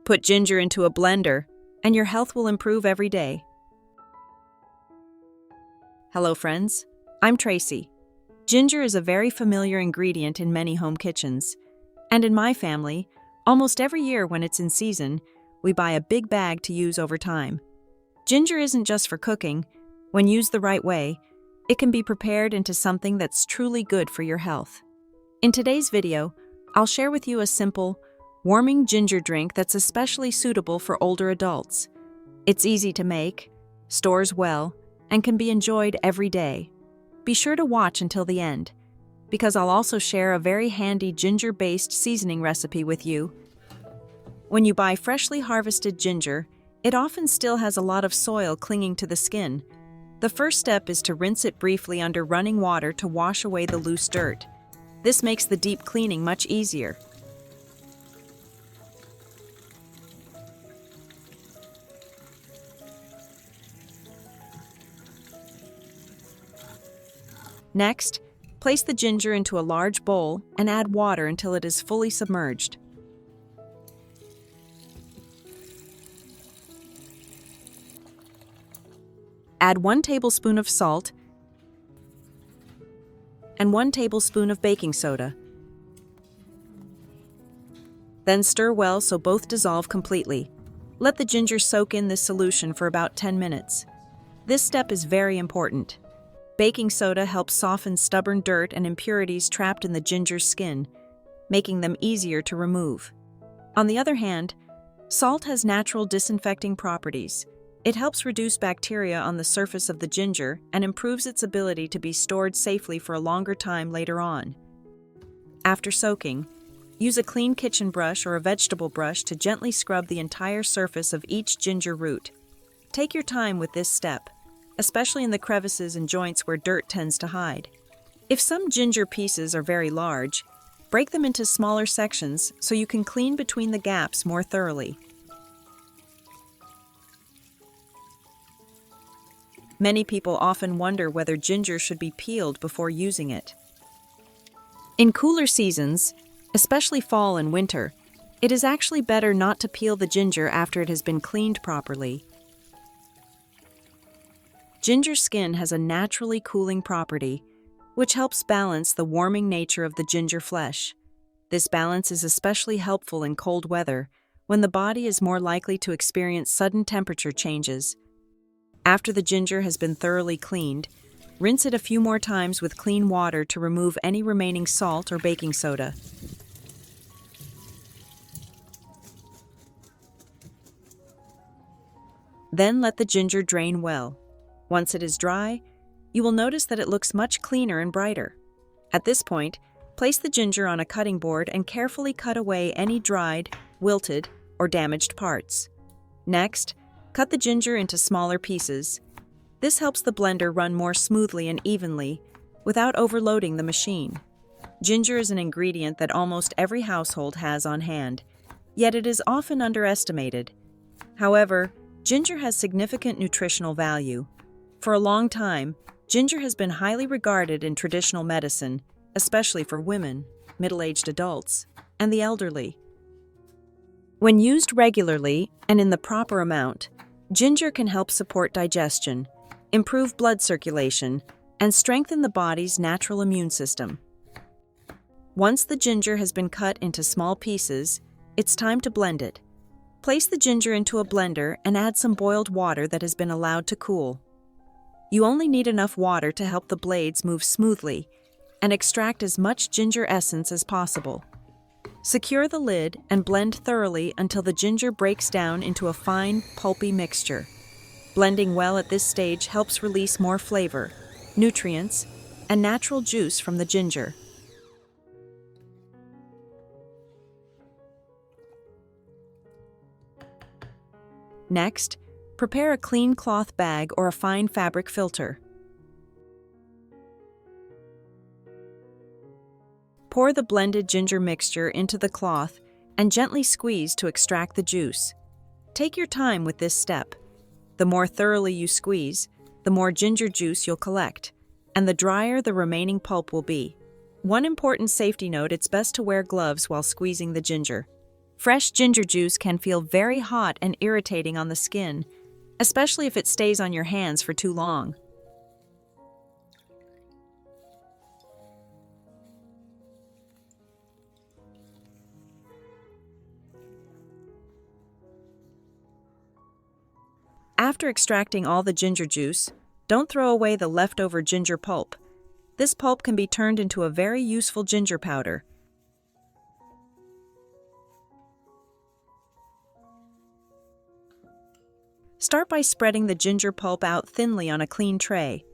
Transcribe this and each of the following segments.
Put ginger into a blender, and your health will improve every day. Hello friends, I'm Tracy. Ginger is a very familiar ingredient in many home kitchens. And in my family, almost every year when it's in season, we buy a big bag to use over time. Ginger isn't just for cooking. When used the right way, it can be prepared into something that's truly good for your health. In today's video, I'll share with you a simple, warming ginger drink that's especially suitable for older adults. It's easy to make, stores well, and can be enjoyed every day. Be sure to watch until the end, because I'll also share a very handy ginger-based seasoning recipe with you. When you buy freshly harvested ginger, it often still has a lot of soil clinging to the skin. The first step is to rinse it briefly under running water to wash away the loose dirt. This makes the deep cleaning much easier. Next, place the ginger into a large bowl and add water until it is fully submerged. Add 1 tablespoon of salt and 1 tablespoon of baking soda. Then stir well so both dissolve completely. Let the ginger soak in this solution for about 10 minutes. This step is very important. Baking soda helps soften stubborn dirt and impurities trapped in the ginger's skin, making them easier to remove. On the other hand, salt has natural disinfecting properties. It helps reduce bacteria on the surface of the ginger and improves its ability to be stored safely for a longer time later on. After soaking, use a clean kitchen brush or a vegetable brush to gently scrub the entire surface of each ginger root. Take your time with this step, especially in the crevices and joints where dirt tends to hide. If some ginger pieces are very large, break them into smaller sections so you can clean between the gaps more thoroughly. Many people often wonder whether ginger should be peeled before using it. In cooler seasons, especially fall and winter, it is actually better not to peel the ginger after it has been cleaned properly. Ginger skin has a naturally cooling property, which helps balance the warming nature of the ginger flesh. This balance is especially helpful in cold weather, when the body is more likely to experience sudden temperature changes. After the ginger has been thoroughly cleaned, rinse it a few more times with clean water to remove any remaining salt or baking soda. Then let the ginger drain well. Once it is dry, you will notice that it looks much cleaner and brighter. At this point, place the ginger on a cutting board and carefully cut away any dried, wilted, or damaged parts. Next, cut the ginger into smaller pieces. This helps the blender run more smoothly and evenly without overloading the machine. Ginger is an ingredient that almost every household has on hand, yet it is often underestimated. However, ginger has significant nutritional value. For a long time, ginger has been highly regarded in traditional medicine, especially for women, middle-aged adults, and the elderly. When used regularly and in the proper amount, ginger can help support digestion, improve blood circulation, and strengthen the body's natural immune system. Once the ginger has been cut into small pieces, it's time to blend it. Place the ginger into a blender and add some boiled water that has been allowed to cool. You only need enough water to help the blades move smoothly and extract as much ginger essence as possible. Secure the lid and blend thoroughly until the ginger breaks down into a fine, pulpy mixture. Blending well at this stage helps release more flavor, nutrients, and natural juice from the ginger. Next, prepare a clean cloth bag or a fine fabric filter. Pour the blended ginger mixture into the cloth and gently squeeze to extract the juice. Take your time with this step. The more thoroughly you squeeze, the more ginger juice you'll collect, and the drier the remaining pulp will be. One important safety note: it's best to wear gloves while squeezing the ginger. Fresh ginger juice can feel very hot and irritating on the skin, especially if it stays on your hands for too long. After extracting all the ginger juice, don't throw away the leftover ginger pulp. This pulp can be turned into a very useful ginger powder. Start by spreading the ginger pulp out thinly on a clean tray.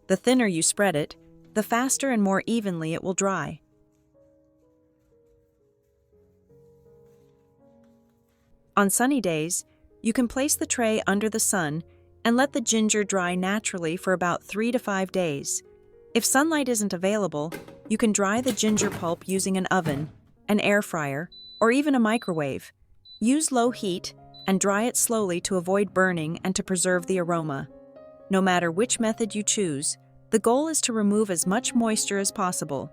The thinner you spread it, the faster and more evenly it will dry. On sunny days, you can place the tray under the sun and let the ginger dry naturally for about 3 to 5 days. If sunlight isn't available, you can dry the ginger pulp using an oven, an air fryer, or even a microwave. Use low heat and dry it slowly to avoid burning and to preserve the aroma. No matter which method you choose, the goal is to remove as much moisture as possible.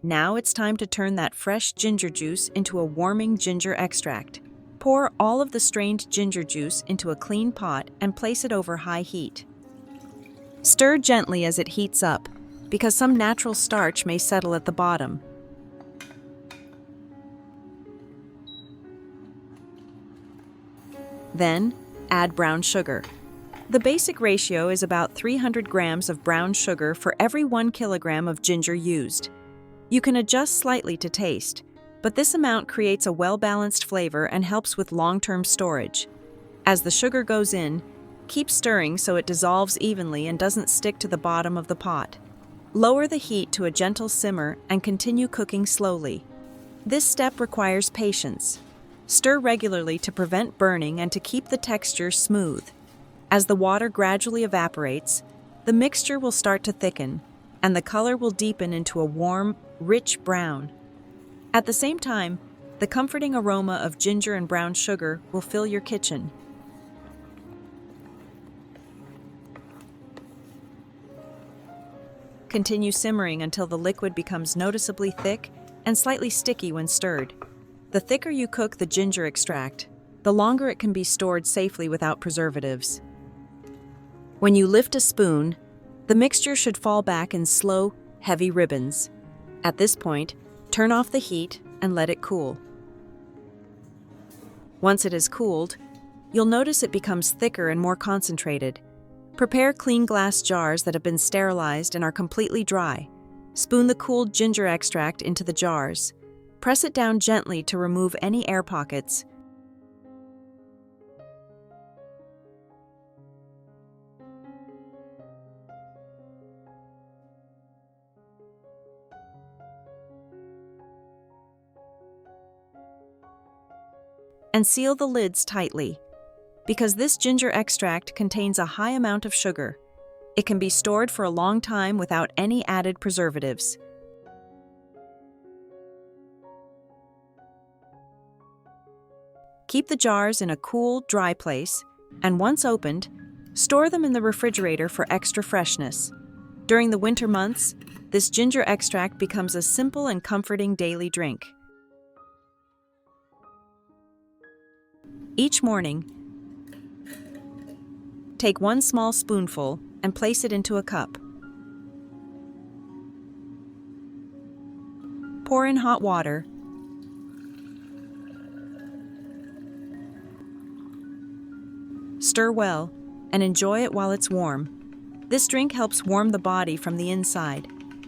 Now it's time to turn that fresh ginger juice into a warming ginger extract. Pour all of the strained ginger juice into a clean pot and place it over high heat. Stir gently as it heats up, because some natural starch may settle at the bottom. Then, add brown sugar. The basic ratio is about 300 grams of brown sugar for every 1 kilogram of ginger used. You can adjust slightly to taste, but this amount creates a well-balanced flavor and helps with long-term storage. As the sugar goes in, keep stirring so it dissolves evenly and doesn't stick to the bottom of the pot. Lower the heat to a gentle simmer and continue cooking slowly. This step requires patience. Stir regularly to prevent burning and to keep the texture smooth. As the water gradually evaporates, the mixture will start to thicken, and the color will deepen into a warm, rich brown. At the same time, the comforting aroma of ginger and brown sugar will fill your kitchen. Continue simmering until the liquid becomes noticeably thick and slightly sticky when stirred. The thicker you cook the ginger extract, the longer it can be stored safely without preservatives. When you lift a spoon, the mixture should fall back in slow, heavy ribbons. At this point, turn off the heat and let it cool. Once it has cooled, you'll notice it becomes thicker and more concentrated. Prepare clean glass jars that have been sterilized and are completely dry. Spoon the cooled ginger extract into the jars. Press it down gently to remove any air pockets. And seal the lids tightly. Because this ginger extract contains a high amount of sugar, it can be stored for a long time without any added preservatives. Keep the jars in a cool, dry place, and once opened, store them in the refrigerator for extra freshness. During the winter months, this ginger extract becomes a simple and comforting daily drink. Each morning, take 1 small spoonful and place it into a cup. Pour in hot water. Stir well and enjoy it while it's warm. This drink helps warm the body from the inside,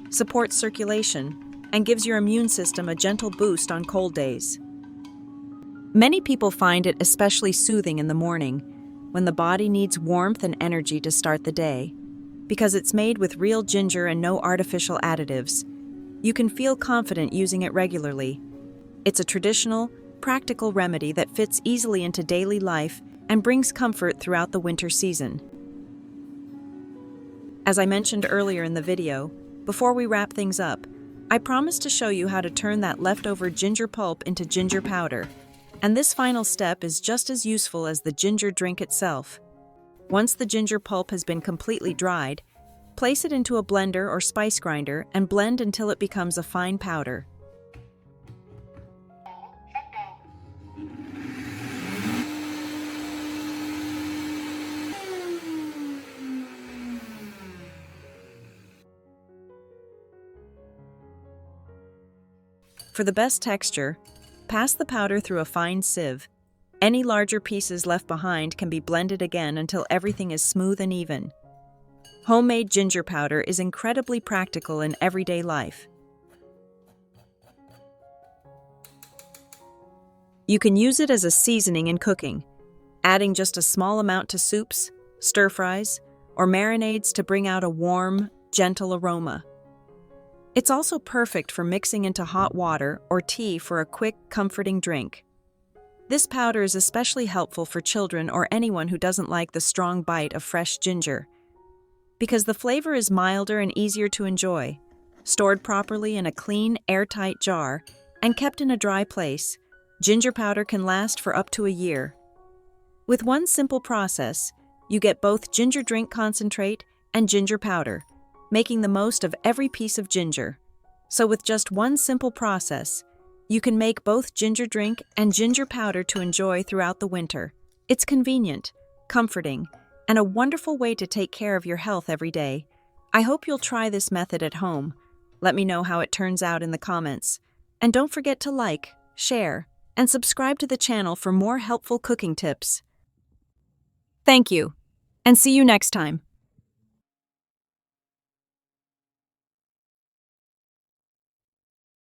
supports circulation, and gives your immune system a gentle boost on cold days. Many people find it especially soothing in the morning, when the body needs warmth and energy to start the day. Because it's made with real ginger and no artificial additives, you can feel confident using it regularly. It's a traditional, practical remedy that fits easily into daily life and brings comfort throughout the winter season. As I mentioned earlier in the video, before we wrap things up, I promised to show you how to turn that leftover ginger pulp into ginger powder. And this final step is just as useful as the ginger drink itself. Once the ginger pulp has been completely dried, place it into a blender or spice grinder and blend until it becomes a fine powder. For the best texture, pass the powder through a fine sieve. Any larger pieces left behind can be blended again until everything is smooth and even. Homemade ginger powder is incredibly practical in everyday life. You can use it as a seasoning in cooking, adding just a small amount to soups, stir-fries, or marinades to bring out a warm, gentle aroma. It's also perfect for mixing into hot water or tea for a quick, comforting drink. This powder is especially helpful for children or anyone who doesn't like the strong bite of fresh ginger, because the flavor is milder and easier to enjoy. Stored properly in a clean, airtight jar and kept in a dry place, ginger powder can last for up to a year. With one simple process, you get both ginger drink concentrate and ginger powder, making the most of every piece of ginger. So with just one simple process, you can make both ginger drink and ginger powder to enjoy throughout the winter. It's convenient, comforting, and a wonderful way to take care of your health every day. I hope you'll try this method at home. Let me know how it turns out in the comments. And don't forget to like, share, and subscribe to the channel for more helpful cooking tips. Thank you, and see you next time.